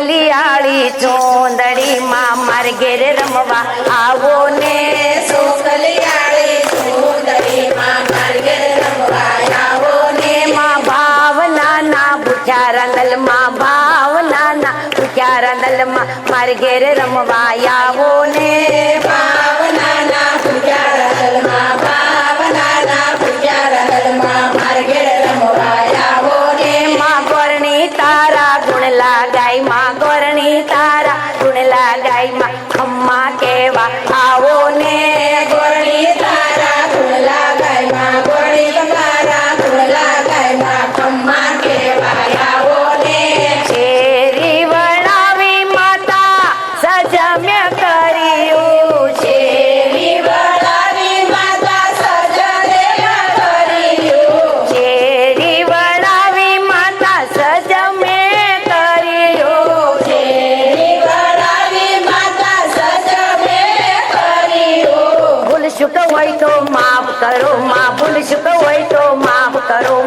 સોકલિયાળી ચોંદડી માં મારે ઘેર રમવા આવો ને સોકલિયાળી ચોંદડી માં મારે ઘેર રમવા આવો ને માં ભાવના ના પૂછ્યા રંગલ માં ભાવના ના પૂછ્યા રંગલ માં મારે ઘેર રમવા આવો ને ભાવના ના પૂજા રંગલમાં ભાવના ના પૂજા રંગલમાં મારે ઘેર રમવા આવો ને માં ગોરણી તારા ગુણ લાગાય માં ગોરણી તારા ગુણ લાગાય માં ખમ્મા કેવા આવો ને ગોરણી તારા ગુણ લાગાય માં ગોરણી તમારા ગુણ લાગાય માં ખમ્મા કેવા આવો ને શેરી વણાવી માતા સજમ્ય કર્યું છે શેરી વળાવી માતા સજને કર્યું શેરી વણાવી માતા સજમે કર્યું શેરી વળાવી માતા સજને કર્યું ભૂલ ચૂક હોય તો માફ કરો માં ભૂલ ચૂક હોય તો માફ કરો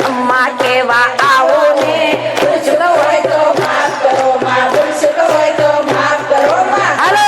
અમ્મા કેવા આવો ને ભૂલ ચૂક હોય તો માફ કરો માં ભૂલ ચૂક હોય તો માફ કરો માં હાલો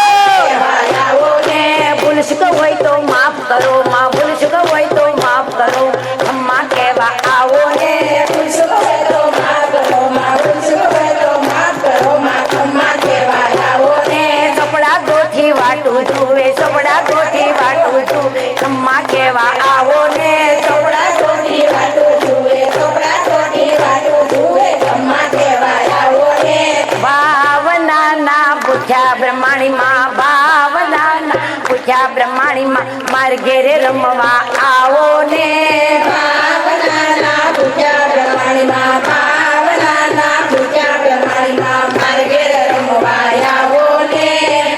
આવો ને ભૂલ ચૂક હોય તો માફ કરો માં ભૂલ ચૂક હોય તો માફ કરો અમ્મા કેવા આવો ને ભૂલ ચૂક હોય તો માફ કરો માં ભૂલ ચૂક હોય તો માફ કરો માં ખમ્મા કેવા આવો ને કપડા ગોઠી વાટું જુએ કપડા ગોઠી વાટું જુએ અમ્મા કેવા આવો ને ચોપડા ચોટી વાટું જુએ ચોપડા ચોટી વાટું જુએ ખમ્મા કેવા આવો ને ભાવના ના પૂછ્યા બ્રહ્માણી માં ભાવના ના પૂછ્યા બ્રહ્માણી માં માર ઘેરે રમવા આવો ને ભાવના ના પૂજા પ્રમાણમાં ભાવના ના પૂજા પ્રમાણમાં મારે ઘેર રમવા આવો ને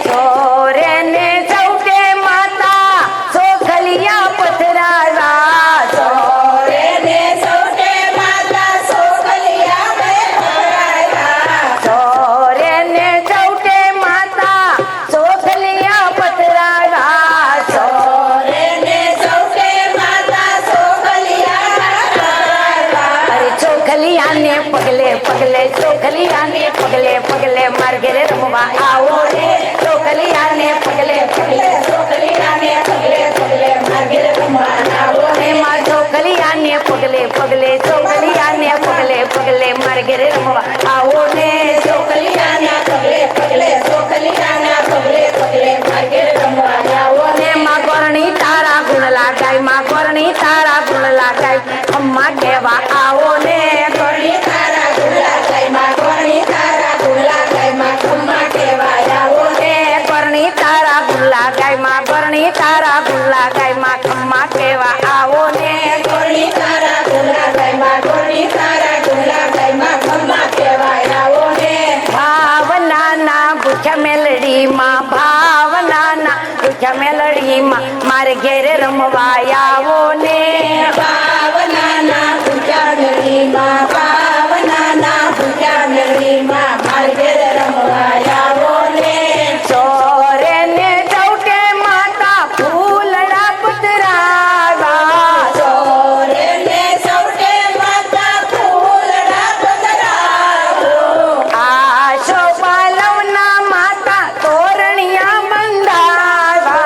ચોરે ને સૌકે માતા સોખલિયા પથરાવા ચોરે ને સૌટે માતા સોકલિયા બેઠાયા ચોરે ને સૌકે માતા સોખલિયા પથરાવા ચોરે ને સૌટે માતા સોકલિયા બેઠાયા અરે ચોખલિયાને પગલે પગલે ચોખલિયાને પગલે પગલે માર ઘેરે રમવા આવો ને ચોખલિયાને પગલે પગલે સોકલિયાને પગલે પગલે મારે ઘેર રમવા આવો ને માં ચોખલિયાને પગલે પગલે ચોખલિયાને પગલે પગલે માર ઘેરે રમવા આવો ને સોકલિયાના પગલે પગલે સોકલિયાના પગલે પગલે મારે ઘેર રમવા આવો ને ને માં ગોરણી તારા ગુણ લાગાય માં ગોરણી તારા ગુણ લાગાય અમ્મા કેવા આવો ને ગોરણી તારા ગુલા ગાયમાં ગોરણી તારા ગુલા ગાયમાં ખમ્મા કેવા આવો ને ગોરણી તારા ગુણ લાગાય માં ગોરણી તારા ગુણ લાગાય માં ખમ્મા કેવા આવો ને ગોરણી તારા ગુલા ગાયમાં ગોરણી તારા ગુલા ગાયમાં ખમ્મા કેવા આવો ને ભાવના ના પૂછ મેલડી માં ભાવના ના પૂછ મેલડી માં મારે ઘેરે રમવા આવો ને ભાવના ના પૂજા મેળીમાં ભાવના ના પૂજા મેળીમાં મારે ઘેર રમવા આવો ને ચોરે ને ચૌટે માતા ફૂલડા પતરાવા ચોરે ને સૌટે માતા ફૂલડા પધરાવો આશો પાલવના માતા તોરણિયા બંધાવા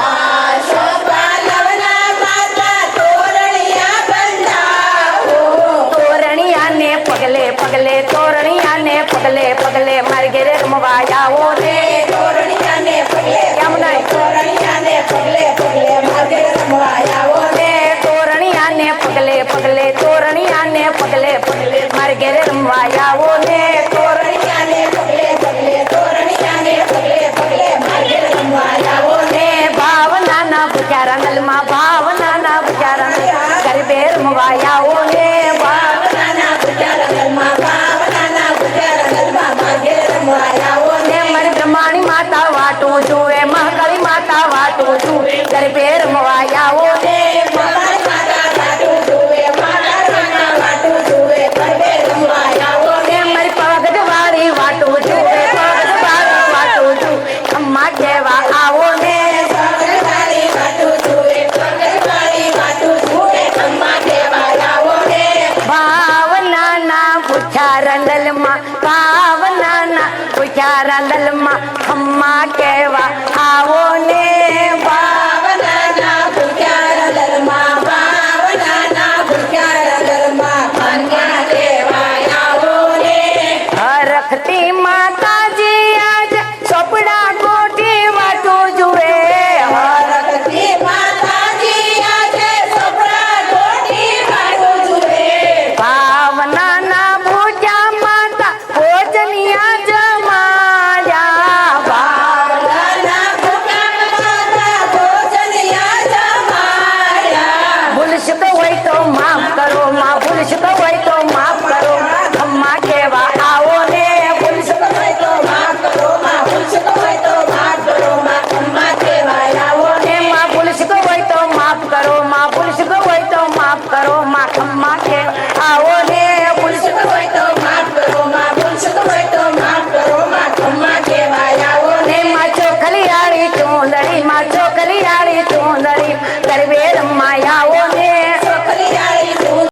આશો પાલવના માતા તોરણિયા બંધાવો તોરણિયાને પગલે પગલે તોરણિયાને પગલે પગલે મારે ઘેરે રમવા આવો ને તોરણિયાને પગલે કેમ નહીં? તોરણિયાને પગલે પગલે મારે રમવા આવો ને તોરણિયાને પગલે પગલે તોરણિયાને પગલે પગલે મારે ઘેરે રમવા આવો ને તોરણિયાને પગલે પગલે તોરણિયાને પગલે પગલે મારે રમવા આવો ને ભાવનાના બુજારા નલમાં ભાવનાના બુજારા ગરબે રમવા આવો ને ભાવનાના બુજારા નલમાં ભાવનાના બુજારા નલમાં મારે રમવા આવો ને મારે બ્રહ્માંડ રાંદલમાં ખમ્મા કેવા આવો ને ભાવનાના ભૂખ્યા રંગલમાં ભાવનાના ભૂખ્યા રંગલમાં કન્યા કેવાય આવો રે હરખતી માં